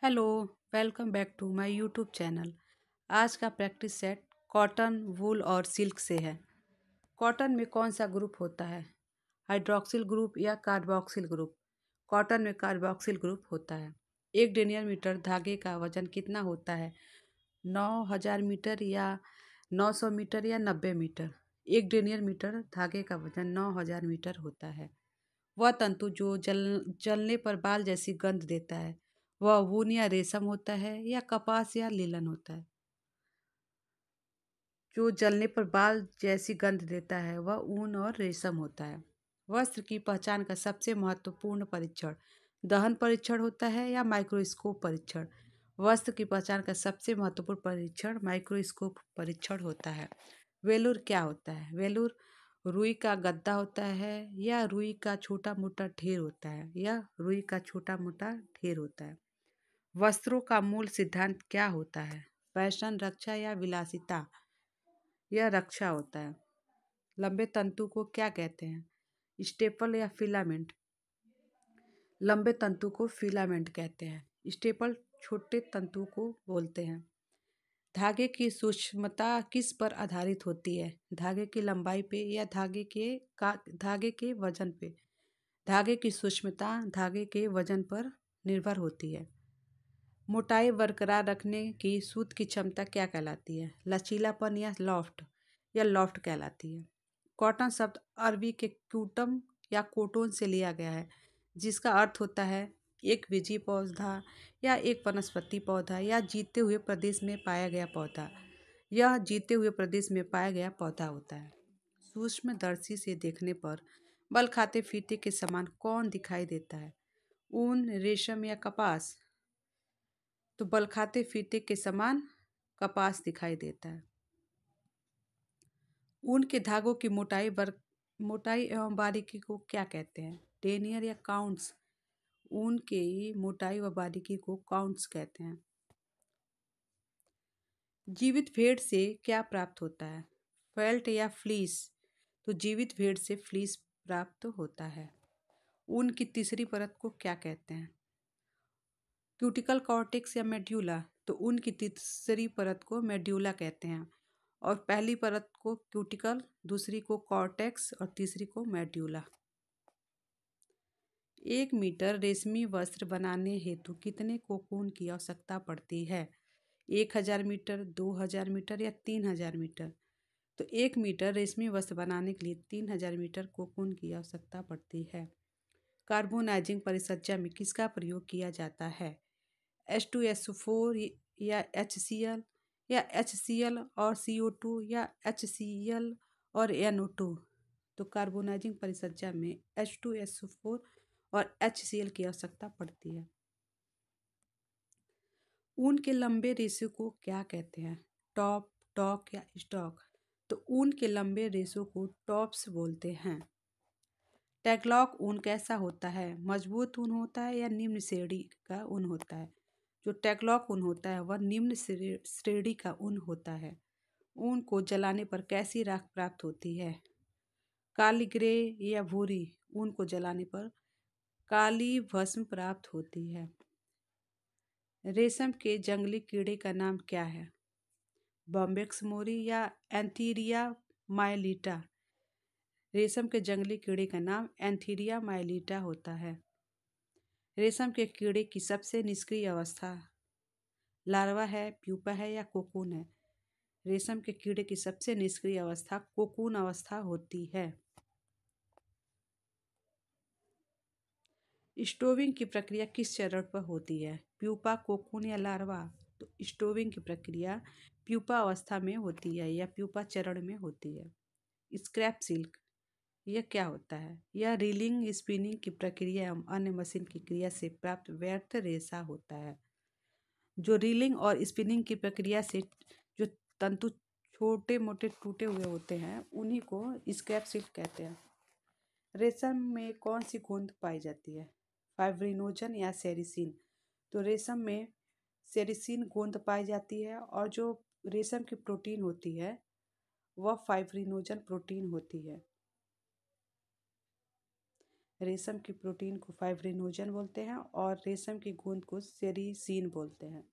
Hello. Welcome back to my YouTube channel. आज का practice set cotton, वूल और silk से है। कॉटन में कौन सा ग्रुप होता है? हाइड्रोक्सिल ग्रुप या कार्बोक्सिल ग्रुप? कॉटन में कार्बोक्सिल ग्रुप होता है। 1 डेनियर मीटर धागे का वजन कितना होता है? 9,000 मीटर या 900 मीटर या 90 मीटर? 1 डेनियर मीटर धागे का वजन 9,000 मीटर होता है। वह तंतु जो जलने पर बाल जैसी गंध देता है, वह ऊन या रेशम होता है या कपास या लिनन होता है? जो जलने पर बाल जैसी गंध देता है वह ऊन और रेशम होता है। वस्त्र की पहचान का सबसे महत्वपूर्ण परीक्षण दहन परीक्षण होता है या माइक्रोस्कोप परीक्षण? वस्त्र की पहचान का सबसे महत्वपूर्ण परीक्षण माइक्रोस्कोप परीक्षण होता है। वेलुर क्या होता है? वेलुर रुई का गद्दा होता है या रुई का छोटा मोटा ढेर होता है या रुई का छोटा मोटा ढेर होता है? वस्त्रों का मूल सिद्धांत क्या होता है? फैशन, रक्षा या विलासिता? यह रक्षा होता है। लंबे तंतु को क्या कहते हैं? स्टेपल या फिलामेंट? लंबे तंतु को फिलामेंट कहते हैं। स्टेपल छोटे तंतु को बोलते हैं। धागे की सूक्ष्मता किस पर आधारित होती है? धागे की लंबाई पे या धागे के वजन पे? धागे की सूक्ष्मता धागे के वजन पर निर्भर होती है। मोटाई बरकरार रखने की सूत की क्षमता क्या कहलाती है? लचीलापन या लॉफ्ट कहलाती है। कॉटन शब्द अरबी के क्यूटम या कोटोन से लिया गया है, जिसका अर्थ होता है एक बीजी पौधा या एक वनस्पति पौधा या जीते हुए प्रदेश में पाया गया पौधा। यह जीते हुए प्रदेश में पाया गया पौधा होता है। सूक्ष्मदर्शी से देखने पर बल खाते फीते के समान कौन दिखाई देता है? ऊन, रेशम या कपास? तो बल खाते फीते के समान कपास दिखाई देता है। ऊन के धागों की मोटाई एवं बारीकी को क्या कहते हैं? डेनियर या काउंट्स? ऊन की मोटाई व बारीकी को काउंट्स कहते हैं। जीवित भेड़ से क्या प्राप्त होता है? फेल्ट या फ्लीस? तो जीवित भेड़ से फ्लीस प्राप्त होता है। ऊन की तीसरी परत को क्या कहते हैं? क्यूटिकल, कॉर्टेक्स या मेड्यूला? तो ऊन की तीसरी परत को मेड्यूला कहते हैं और पहली परत को क्यूटिकल, दूसरी को कॉर्टेक्स और तीसरी को मेड्यूला। 1 मीटर रेशमी वस्त्र बनाने हेतु कितने कोकून की आवश्यकता पड़ती है? 1,000 मीटर, 2,000 मीटर या 3,000 मीटर? तो 1 मीटर रेशमी वस्त्र बनाने के लिए 3,000 मीटर कोकून की आवश्यकता पड़ती है। कार्बोनाइजिंग परिसज्जा में किसका प्रयोग किया जाता है? H2SO4 या HCl या HCl और CO2 या HCl और NO2? तो कार्बोनाइजिंग परिसज्जा में H2SO4 और HCl की आवश्यकता पड़ती है। ऊन के लंबे रेशे को क्या कहते हैं? टॉप, टॉक या स्टॉक? तो ऊन के लंबे रेशों को टॉप्स बोलते हैं। टैगलॉक ऊन कैसा होता है? मजबूत ऊन होता है या निम्न श्रेणी का ऊन होता है? जो टैगलॉक ऊन होता है वह निम्न श्रेणी का ऊन होता है। ऊन को जलाने पर कैसी राख प्राप्त होती है? काली, ग्रे या भूरी? ऊन को जलाने पर काली भस्म प्राप्त होती है। रेशम के जंगली कीड़े का नाम क्या है? बॉम्बेक्स मोरी या एंथीरिया माइलिटा? रेशम के जंगली कीड़े का नाम एंथीरिया माइलिटा होता है। रेशम के कीड़े की सबसे निष्क्रिय अवस्था लार्वा है, प्यूपा है या कोकून है? रेशम के कीड़े की सबसे निष्क्रिय अवस्था कोकून अवस्था होती है। स्टोविंग की प्रक्रिया किस चरण पर होती है? प्यूपा, कोकून या लार्वा? तो स्टोविंग की प्रक्रिया प्यूपा अवस्था में होती है या प्यूपा चरण में होती है। स्क्रैप सिल्क यह क्या होता है? यह रीलिंग, स्पिनिंग की प्रक्रिया एवं अन्य मशीन की क्रिया से प्राप्त व्यर्थ रेशा होता है। जो रीलिंग और स्पिनिंग की प्रक्रिया से जो तंतु छोटे मोटे टूटे हुए होते हैं उन्हीं को स्क्रैप सिल्क कहते हैं। रेशम में कौन सी गोंद पाई जाती है? फाइब्रिनोजन या सेरिसिन? तो रेशम में सेरिसिन गोंद पाई जाती है और जो रेशम की प्रोटीन होती है वह फाइब्रिनोजन प्रोटीन होती है। रेशम की प्रोटीन को फाइब्रिनोजन बोलते हैं और रेशम की गूंद को सेरीसीन बोलते हैं।